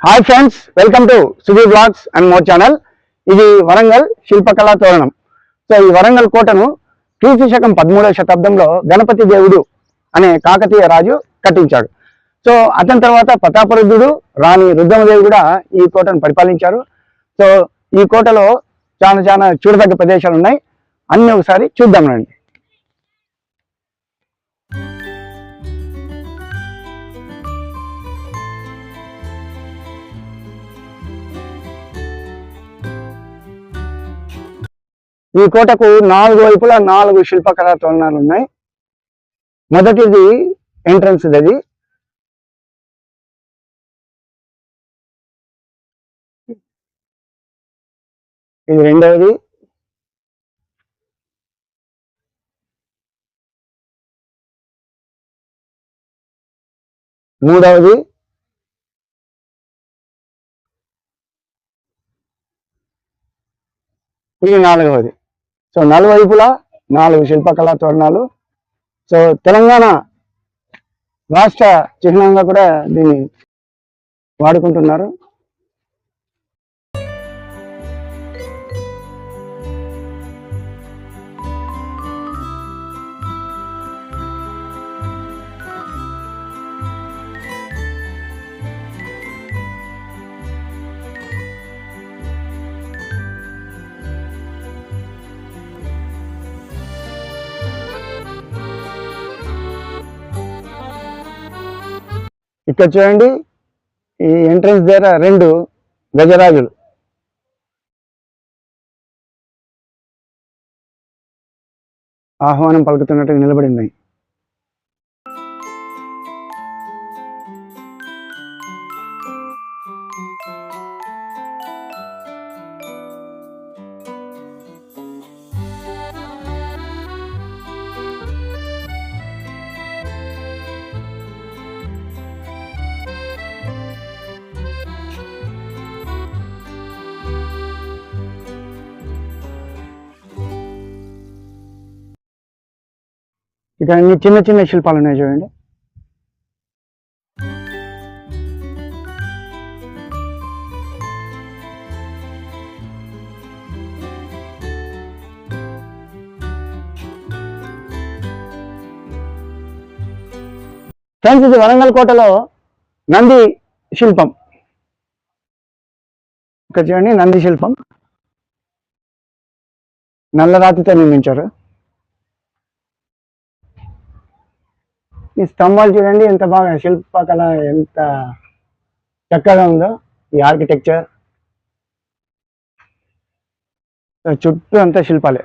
Hi friends, welcome to Sudheer blogs and more channel. ఇది వరంగల్ శిల్పకళా తోరణం. So ఈ వరంగల్ కోటను క్రీస్తు శకం 13వ శతాబ్దంలో గణపతి దేవుడు అనే కాకతీయ రాజు కట్టించాడు. సో అతని తర్వాత ప్రతాపరుద్రుడు, రాణి రుద్రమదేవి కూడా ఈ కోటను పరిపాలించారు. సో ఈ కోటలో చాలా చూడదగ్గ ప్రదేశాలు ఉన్నాయి. అన్ని ఒకసారి చూద్దాం రండి. ఈ కోటకు 4 వైపులా 4 శిల్పకళా తోరణాలు ఉన్నాయి. మొదటిది ఎంట్రన్స్, ఇది రెండవది, మూడవది, ఇది నాలుగవది. సో నలువైపులా 4 శిల్పకళా తోరణాలు. సో తెలంగాణ రాష్ట్ర చిహ్నంగా కూడా దీన్ని వాడుకుంటున్నారు. ఇక్కడ చూడండి, ఈ ఎంట్రన్స్ దగ్గర 2 గజరాజులు. ఆహ్వానం పలుకుతున్నట్టుగా నిలబడింది. ఇక్కడ అన్ని చిన్న శిల్పాలు ఉన్నాయి చూడండి. ఫ్రెండ్స్, ఇది వరంగల్ కోటలో నంది శిల్పం. ఇక్కడ చూడండి, నంది శిల్పం నల్లరాతితో నిర్మించారు. ఈ స్తంభాలు చూడండి ఎంత బాగా, శిల్పకళ ఎంత చక్కగా ఉందో. ఈ ఆర్కిటెక్చర్ చుట్టూ అంతా శిల్పాలే.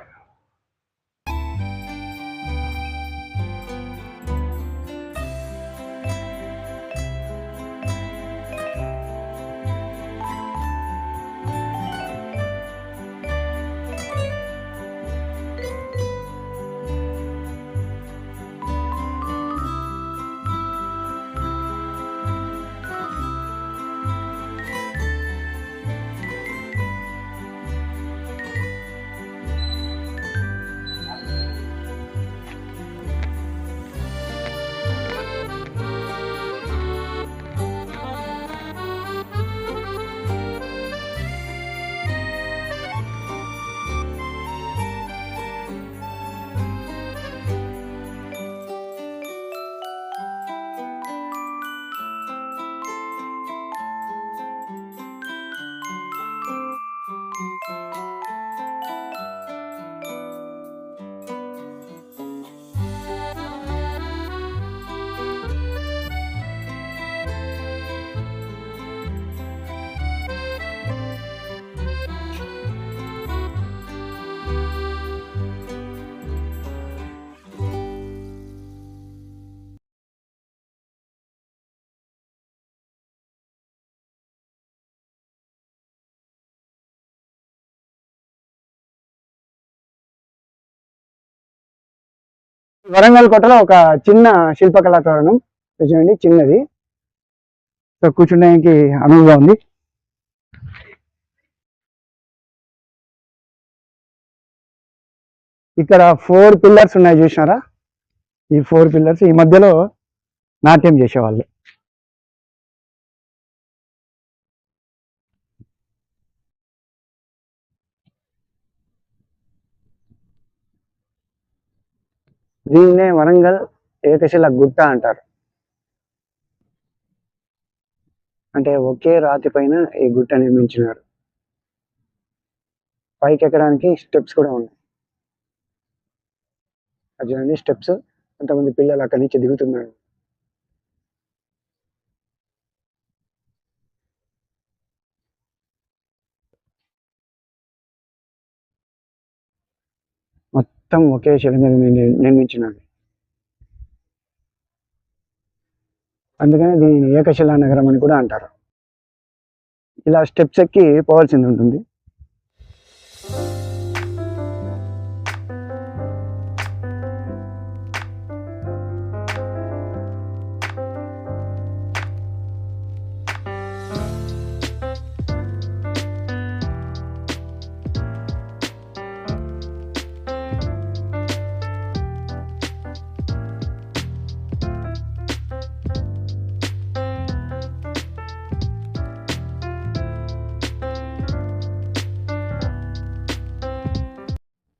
వరంగల్ కోటలో ఒక చిన్న శిల్పకళా తోరణం చూడండి, చిన్నది. సో కూర్చునేకి అనువుగా ఉంది. ఇక్కడ 4 పిల్లర్స్ ఉన్నాయి చూసినారా? ఈ 4 పిల్లర్స్, ఈ మధ్యలో నాట్యం చేసేవాళ్ళు. దీన్నే వరంగల్ ఏకశిల గుట్ట అంటారు. అంటే ఒకే రాతి పైన ఈ గుట్ట నిర్మించినారు. పైకి ఎక్కడానికి స్టెప్స్ కూడా ఉన్నాయి. అది చూడండి స్టెప్స్. కొంతమంది పిల్లలు అక్కడి నుంచి దిగుతున్నారు. మొత్తం ఒకే శిల మీద నిర్మించినారు. అందుకని దీనిని ఏకశిలా నగరం అని కూడా అంటారు. ఇలా స్టెప్స్ ఎక్కి పోవాల్సింది ఉంటుంది.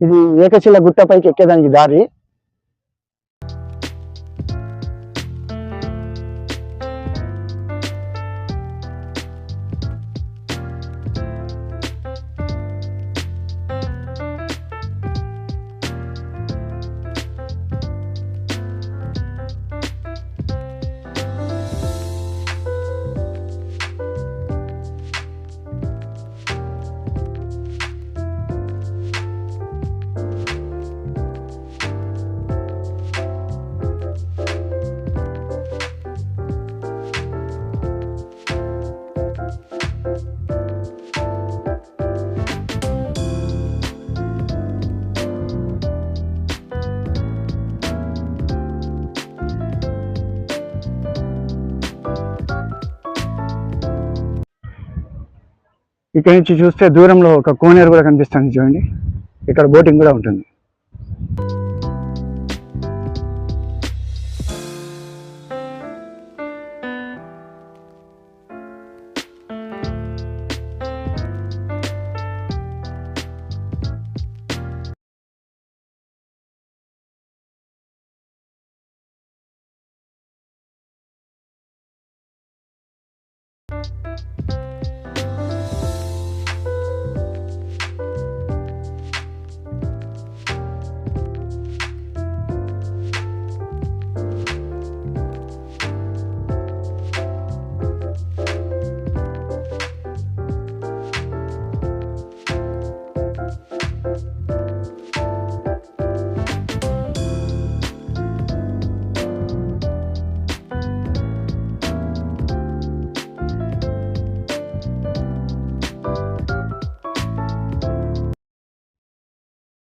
ఇది ఏకశిల గుట్ట పైకి ఎక్కేదానికి దారి. ఇక్కడ నుంచి చూస్తే దూరంలో ఒక కోనేరు కూడా కనిపిస్తుంది చూడండి. ఇక్కడ బోటింగ్ కూడా ఉంటుంది.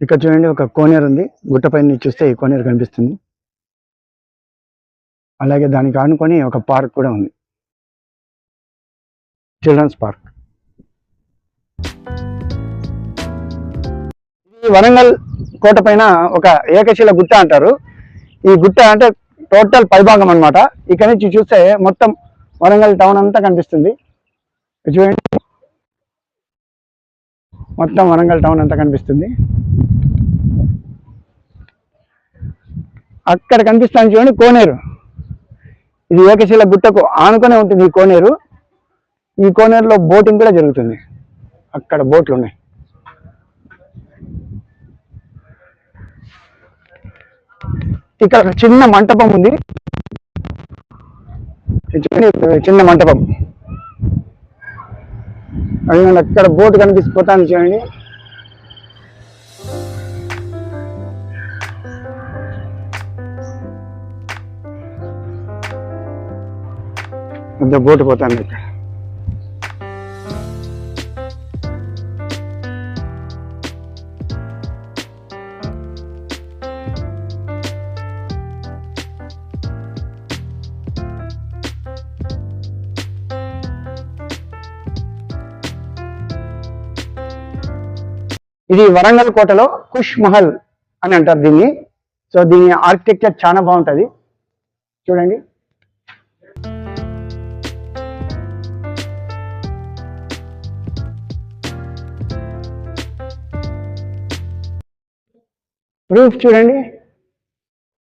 ఇక్కడ చూడండి ఒక కోనేరు ఉంది. గుట్టపైన చూస్తే ఈ కోనేరు కనిపిస్తుంది. అలాగే దానికి ఆనుకొని ఒక పార్క్ కూడా ఉంది, చిల్డ్రన్స్ పార్క్. ఈ వరంగల్ కోట పైన ఒక ఏకశిల గుట్ట అంటారు. ఈ గుట్ట అంటే టోటల్ పైభాగం అనమాట. ఇక్కడ నుంచి చూస్తే మొత్తం వరంగల్ టౌన్ అంతా కనిపిస్తుంది. చూడండి మొత్తం వరంగల్ టౌన్ అంతా కనిపిస్తుంది. అక్కడ కనిపిస్తాను చూడండి కోనేరు. ఇది ఏకశిల గుట్టకు ఆనుకునే ఉంటుంది ఈ కోనేరు. ఈ కోనేరులో బోటింగ్ కూడా జరుగుతుంది. అక్కడ బోట్లు ఉన్నాయి. ఇక్కడ చిన్న మంటపం ఉంది. చిన్న మంటపం. అక్కడ బోట్ కనిపిసిపోతాను చూడండి. పెద్ద బోటు పోతాను ఇక్కడ. ఇది వరంగల్ కోటలో కుష్ మహల్ అని అంటారు దీన్ని. సో దీని ఆర్కిటెక్చర్ చాలా బాగుంటుంది చూడండి. రూఫ్ చూడండి.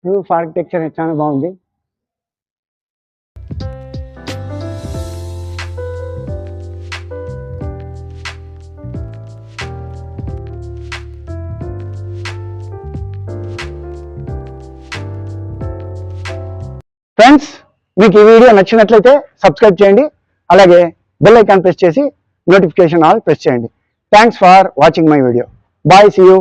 రూఫ్ ఆర్కిటెక్చర్ చాలా బాగుంది. ఫ్రెండ్స్, మీకు ఈ వీడియో నచ్చినట్లయితే సబ్స్క్రైబ్ చేయండి, అలాగే బెల్ ఐకాన్ ప్రెస్ చేసి నోటిఫికేషన్ ఆల్ ప్రెస్ చేయండి. Thanks for watching my video. Bye, see you.